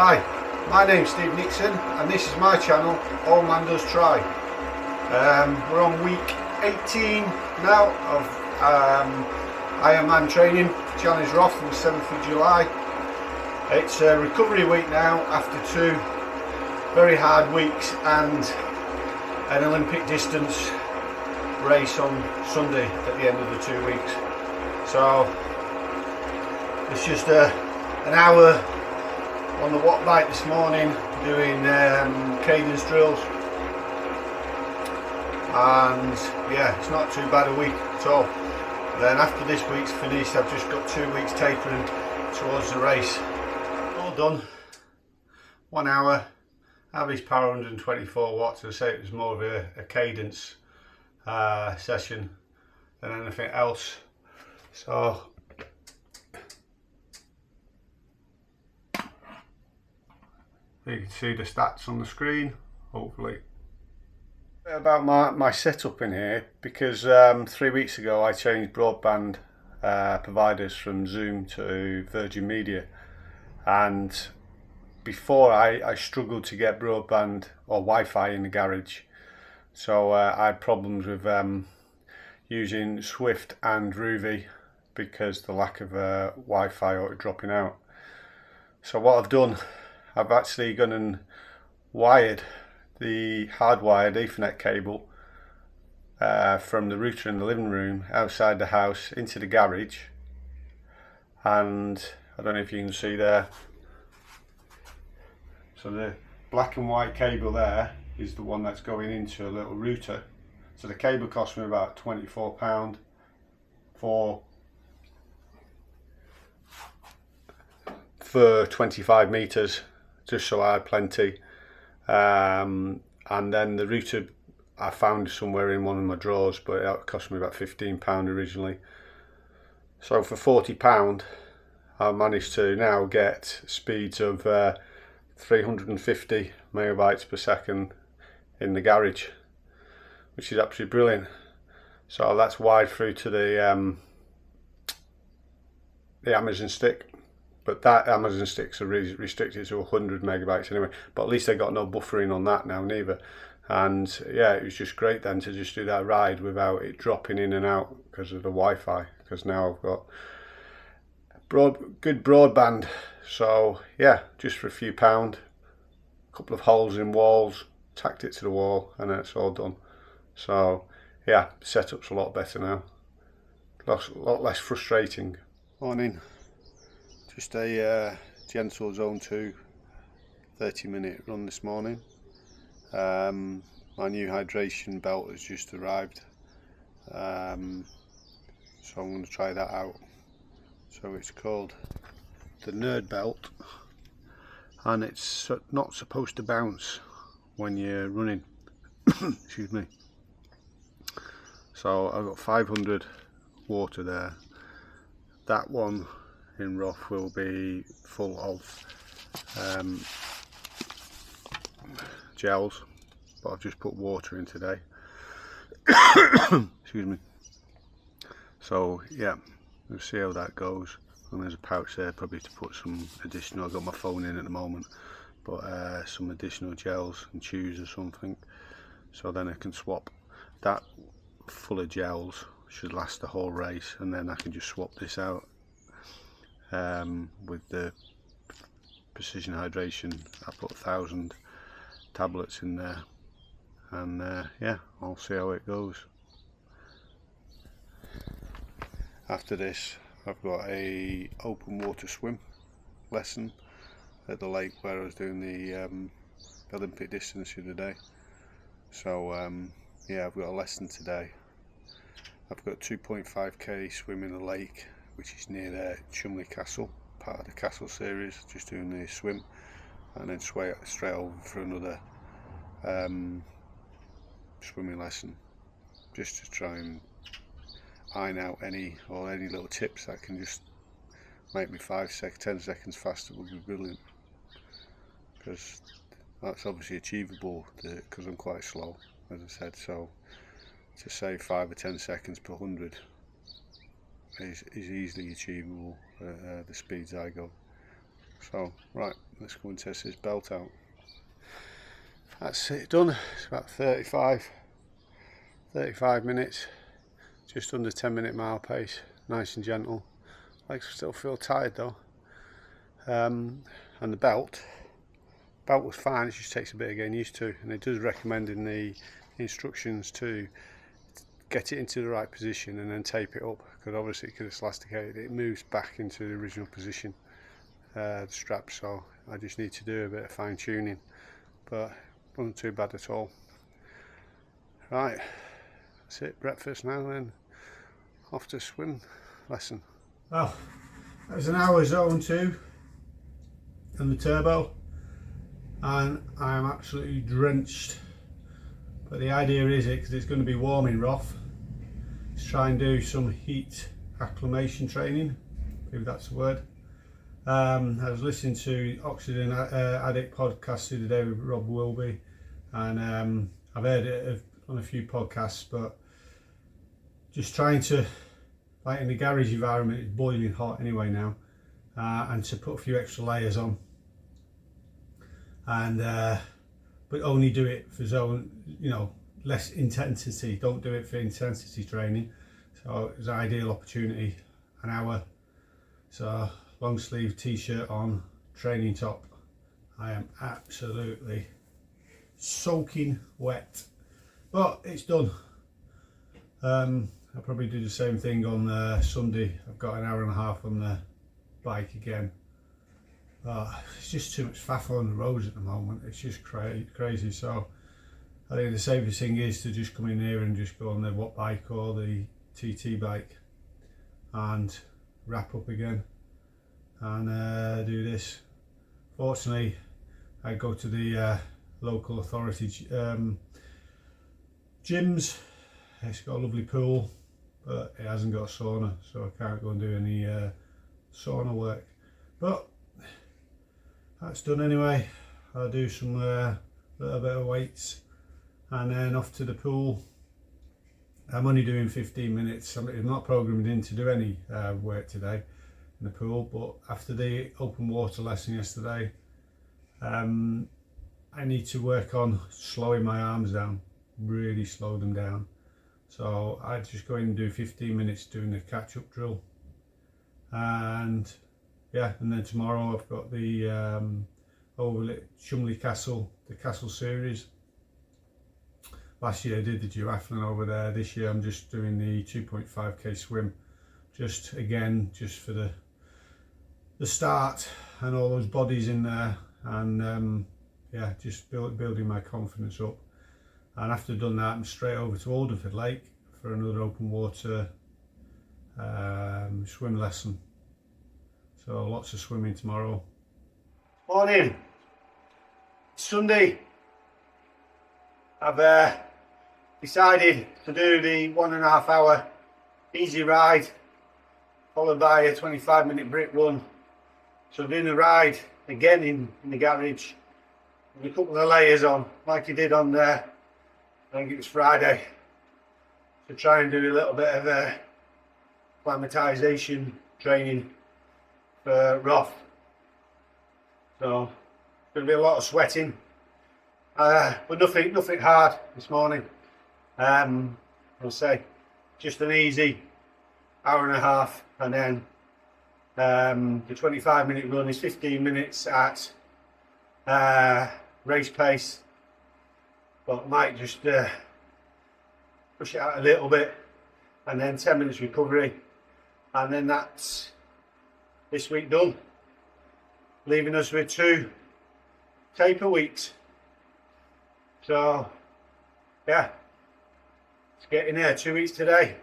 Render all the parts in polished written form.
Hi, my name's Steve Nixon and this is my channel, All Man Does Try. We're on week 18 now of Ironman training, Challenge Roth on the 7th of July. It's a recovery week now after two very hard weeks and an Olympic distance race on Sunday at the end of the 2 weeks. So it's just an hour on the watt bike this morning doing cadence drills, and yeah, it's not too bad a week at all. Then after this week's finished, I've just got 2 weeks tapering towards the race. All done. 1 hour, average power 124 watts. I say it was more of a cadence session than anything else. So you can see the stats on the screen, hopefully. About my setup in here, because 3 weeks ago I changed broadband providers from Zoom to Virgin Media, and before I struggled to get broadband or Wi-Fi in the garage, so I had problems with using Swift and Ruby because the lack of Wi-Fi or dropping out. So what I've done, I've actually gone and wired the hardwired Ethernet cable from the router in the living room outside the house into the garage, and I don't know if you can see there, so the black and white cable there is the one that's going into a little router. So the cable cost me about £24 for 25 meters, just so I had plenty. And then the router I found somewhere in one of my drawers, but it cost me about £15 originally. So for £40 I managed to now get speeds of 350 megabytes per second in the garage, which is absolutely brilliant. So that's wired through to the Amazon stick. But that Amazon sticks are really restricted to 100 megabytes anyway. But at least they got no buffering on that now neither. And yeah, it was just great then to just do that ride without it dropping in and out because of the Wi-Fi. Because now I've got good broadband. So yeah, just for a few pound, a couple of holes in walls, tacked it to the wall, and then it's all done. So yeah, setup's a lot better now. A lot less frustrating. Morning. Just a gentle zone 2 30-minute run this morning. My new hydration belt has just arrived, so I'm going to try that out. So it's called the Nerd Belt, and it's not supposed to bounce when you're running. Excuse me. So I've got 500 water there. That one in Roth will be full of gels, but I've just put water in today. Excuse me. So yeah, we'll see how that goes. And there's a pouch there probably to put some additional, I've got my phone in at the moment, but some additional gels and chews or something, so then I can swap that full of gels. Should last the whole race, and then I can just swap this out with the precision hydration. I put 1,000 tablets in there, and yeah, I'll see how it goes. After this I've got a open water swim lesson at the lake where I was doing the Olympic distance the other day. So yeah, I've got a lesson today. I've got 2.5k swim in the lake, which is near the Chumley Castle, part of the Castle series, just doing the swim, and then straight over for another swimming lesson, just to try and iron out any little tips that can just make me 10 seconds faster would be brilliant, because that's obviously achievable because I'm quite slow, as I said. So to save 5 or 10 seconds per 100 is easily achievable at the speeds I go. So, right, let's go and test this belt out. That's it done. It's about 35 minutes, just under 10-minute mile pace, nice and gentle. I still feel tired though. And the belt was fine, it just takes a bit of getting used to, and it does recommend in the instructions to get it into the right position and then tape it up, because obviously because it's elasticated it moves back into the original position, the strap, so I just need to do a bit of fine tuning, but wasn't too bad at all. Right, that's it, breakfast now, then off to swim lesson. Well, that was an hour zone 2 on the turbo, and I'm absolutely drenched, but the idea is because it's going to be warm in Roth, is try and do some heat acclimation training, maybe that's the word. I was listening to Oxygen Addict podcast the other day with Rob Wilby, and I've heard it on a few podcasts, but just trying to, like in the garage environment, it's boiling hot anyway now, and to put a few extra layers on, and but only do it for zone, less intensity, don't do it for intensity training. So it's an ideal opportunity, an hour, so long sleeve t-shirt on, training top. I am absolutely soaking wet, but it's done. I'll probably do the same thing on Sunday. I've got an hour and a half on the bike again. It's just too much faff on the roads at the moment, it's just crazy. So I think the safest thing is to just come in here and just go on the Watt bike or the TT bike and wrap up again and do this. Fortunately, I go to the local authority gyms. It's got a lovely pool, but it hasn't got a sauna, so I can't go and do any sauna work. But that's done anyway. I'll do some little bit of weights and then off to the pool. I'm only doing 15 minutes. I'm not programmed in to do any work today in the pool, but after the open water lesson yesterday, I need to work on slowing my arms down, really slow them down. So I just go in and do 15 minutes doing the catch-up drill, and yeah, and then tomorrow I've got the over at Shumley Castle, the Castle series. Last year I did the duathlon over there. This year I'm just doing the 2.5k swim, just again, just for the start and all those bodies in there, and yeah, just building my confidence up. And after I've done that, I'm straight over to Alderford Lake for another open water swim lesson. So lots of swimming tomorrow. Morning, Sunday. I've decided to do the 1.5 hour easy ride, followed by a 25-minute brick run. So I'm doing the ride again in the garage with a couple of layers on, like you did on there. I think it was Friday, to try and do a little bit of acclimatization training for Roth. So going to be a lot of sweating, but nothing hard this morning. I'll say just an easy hour and a half, and then the 25-minute run is 15 minutes at race pace, but might just push it out a little bit, and then 10 minutes recovery, and then that's this week done, leaving us with 2 taper weeks. So yeah, it's getting there, 2 weeks today.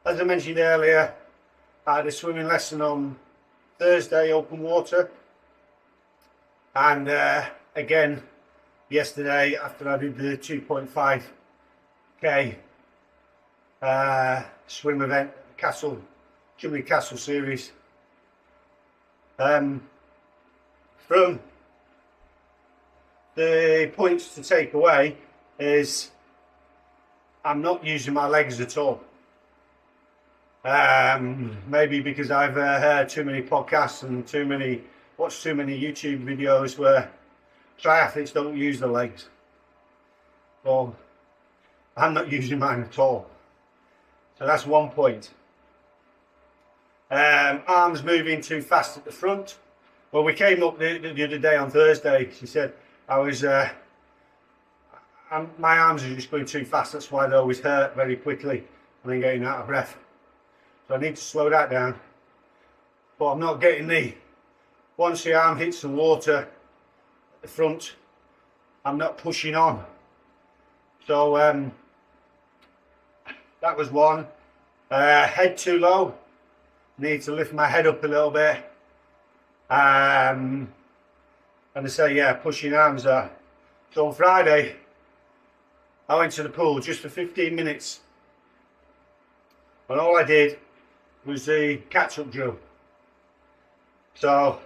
As I mentioned earlier, I had a swimming lesson on Thursday, open water, and again yesterday after I did the 2.5k swim event, Shumley Castle series. From the points to take away is I'm not using my legs at all. Maybe because I've heard too many podcasts and too many watched too many YouTube videos where triathletes don't use the legs. Well, I'm not using mine at all. So that's one point. Arms moving too fast at the front. Well, we came up the other day on Thursday. She said my arms are just going too fast. That's why they always hurt very quickly and I'm getting out of breath. So I need to slow that down. But I'm not getting once the arm hits the water at the front, I'm not pushing on. So that was one. Head too low. Need to lift my head up a little bit. And I say, yeah, pushing arms are. So on Friday, I went to the pool just for 15 minutes. And all I did was the catch-up drill. So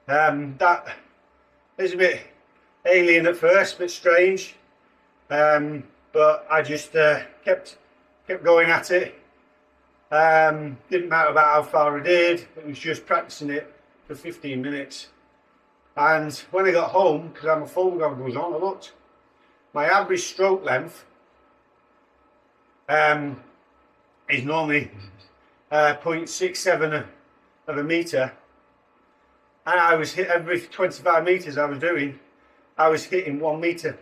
that is a bit alien at first, a bit strange. But I just kept going at it. Didn't matter about how far I did, it was just practicing it for 15 minutes. And when I got home, because I had my phone goggles on, I looked. My average stroke length is normally 0.67 of a metre. And I was hit every 25 metres I was doing, I was hitting 1 metre.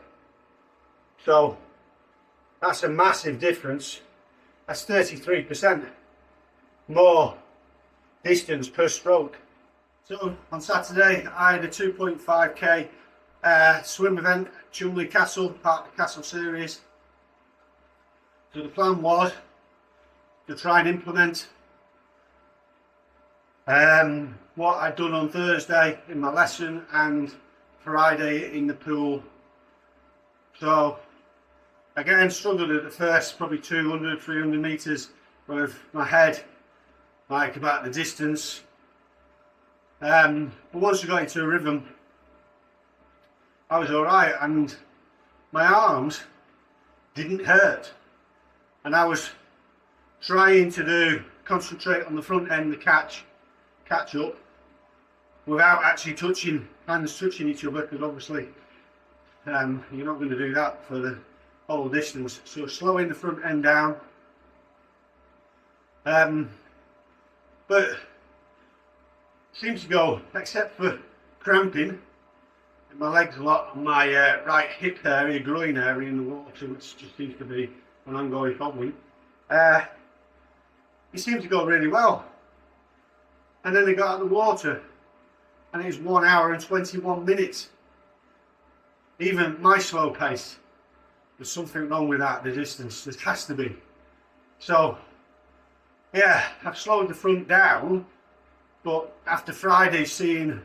So that's a massive difference. That's 33% more distance per stroke. So on Saturday I had a 2.5k swim event, Chumley Castle, part of the Castle series. So the plan was to try and implement what I'd done on Thursday in my lesson and Friday in the pool. So again, struggled at the first, probably 200, 300 metres with my head like about the distance. But once I got into a rhythm, I was alright, and my arms didn't hurt. And I was trying to concentrate on the front end, the catch up, without actually hands touching each other, because obviously you're not going to do that for the whole distance. So slowing the front end down. But it seems to go, except for cramping in my legs a lot, on my right hip area, groin area in the water, which just seems to be an ongoing problem. It seemed to go really well. And then I got out of the water and it was 1 hour and 21 minutes. Even my slow pace, there's something wrong with that, the distance, there has to be. So yeah, I've slowed the front down, but after Friday seeing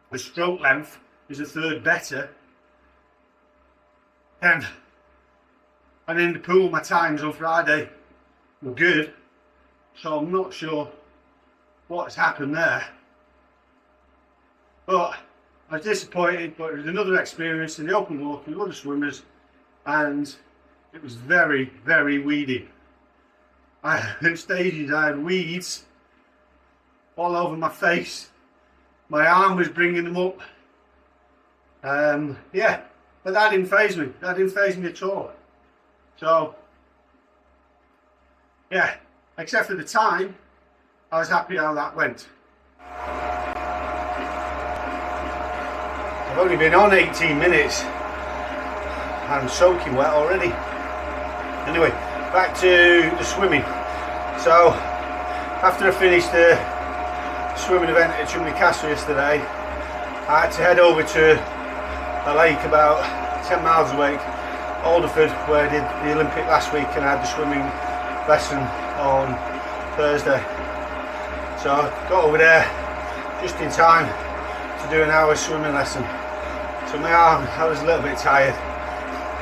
the stroke length is a third better, and in the pool my times on Friday were good, so I'm not sure what has happened there. But I was disappointed, but it was another experience in the open water with other swimmers, and it was very, very weedy. At stages I had weeds all over my face, my arm was bringing them up. Yeah, but that didn't faze me, at all. So yeah, except for the time, I was happy how that went. I've only been on 18 minutes. I'm soaking wet already. Anyway, back to the swimming. So after I finished the swimming event at Chumley Castle yesterday, I had to head over to a lake about 10 miles away, Alderford, where I did the Olympic last week, and I had the swimming lesson on Thursday. So I got over there just in time to do an hour swimming lesson. So my arm, I was a little bit tired.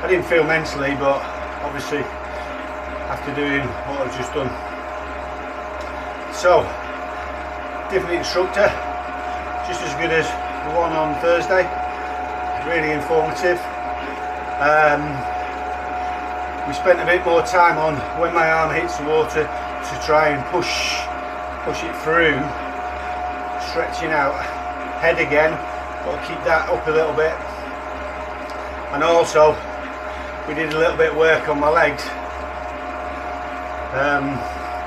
I didn't feel mentally, but obviously after doing what I've just done. So, different instructor, just as good as the one on Thursday, really informative. We spent a bit more time on when my arm hits the water to try and push it through stretching out head again, got to keep that up a little bit. And also we did a little bit of work on my legs,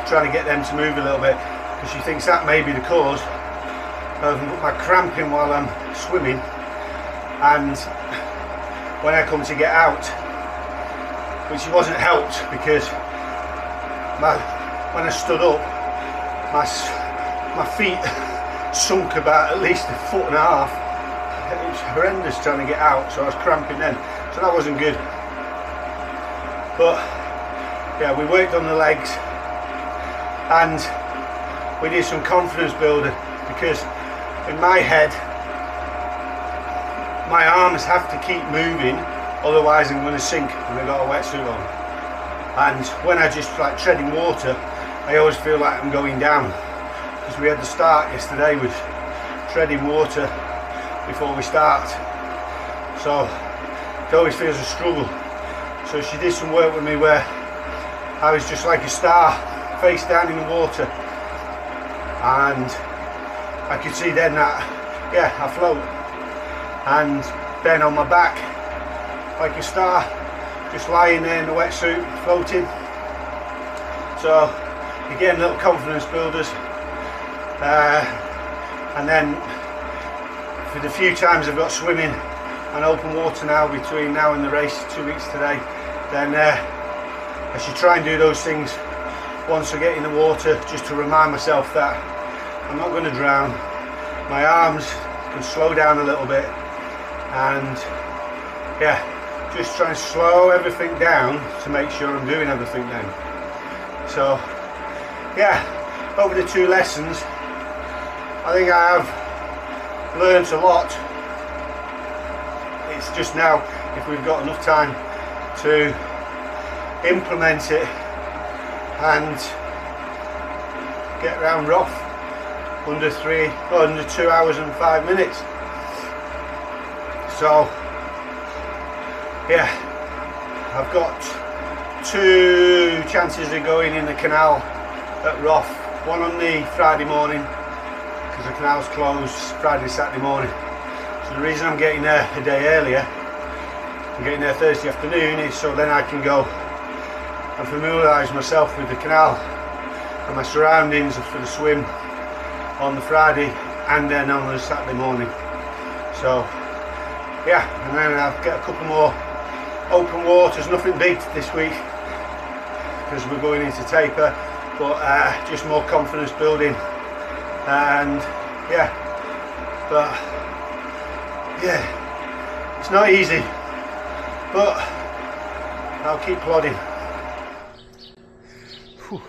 trying to get them to move a little bit, because she thinks that may be the cause of my cramping while I'm swimming. And when I come to get out, which wasn't helped, because when I stood up, my feet sunk about at least 1.5 foot. It was horrendous trying to get out, so I was cramping then, so that wasn't good. But yeah, we worked on the legs and we did some confidence builder, because in my head my arms have to keep moving, otherwise I'm going to sink when I've got a wetsuit on. And when I just like treading water, I always feel like I'm going down, because we had the start yesterday with treading water before we start, so it always feels a struggle. So she did some work with me where I was just like a star, face down in the water, and I could see then that, yeah, I float, and then on my back like a star, just lying there in the wetsuit floating. So again, little confidence builders. And then for the few times I've got swimming and open water now between now and the race, 2 weeks today, then I should try and do those things once I get in the water, just to remind myself that I'm not going to drown. My arms can slow down a little bit, and yeah, just try and slow everything down to make sure I'm doing everything then. So yeah, over the 2 lessons, I think I have learnt a lot. It's just now if we've got enough time to implement it and get around Roth under 2 hours and 5 minutes. So yeah, I've got 2 chances of going in the canal at Roth. One on the Friday morning, because the canal's closed Friday, Saturday morning. So the reason I'm getting there a day earlier, I'm getting there Thursday afternoon, is so then I can go and familiarise myself with the canal and my surroundings for the swim on the Friday, and then on the Saturday morning. So yeah, and then I'll get a couple more open waters, nothing big this week because we're going into taper, but just more confidence building. And yeah, but yeah, it's not easy, but I'll keep plodding. Whew.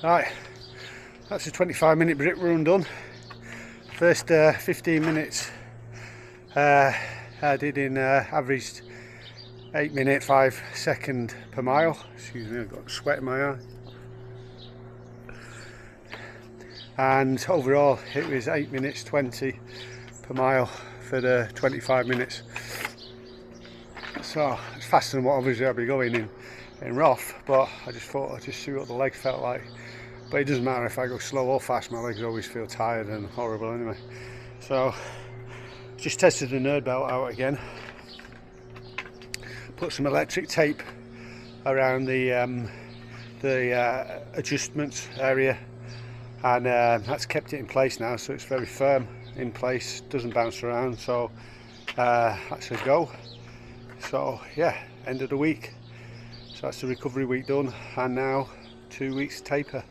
Right, that's a 25-minute brick run done. First 15 minutes I did in averaged 8 minute 5 second per mile. Excuse me, I've got sweat in my eye. And overall it was 8 minutes 20 per mile for the 25 minutes. So it's faster than what obviously I'll be going in Roth, but I just thought I'd just see what the legs felt like. But it doesn't matter if I go slow or fast, my legs always feel tired and horrible anyway. So just tested the nerd belt out again, put some electric tape around the adjustments area, and that's kept it in place now, so it's very firm in place, doesn't bounce around. So that's a go. So yeah, end of the week, so that's the recovery week done, and now 2 weeks taper.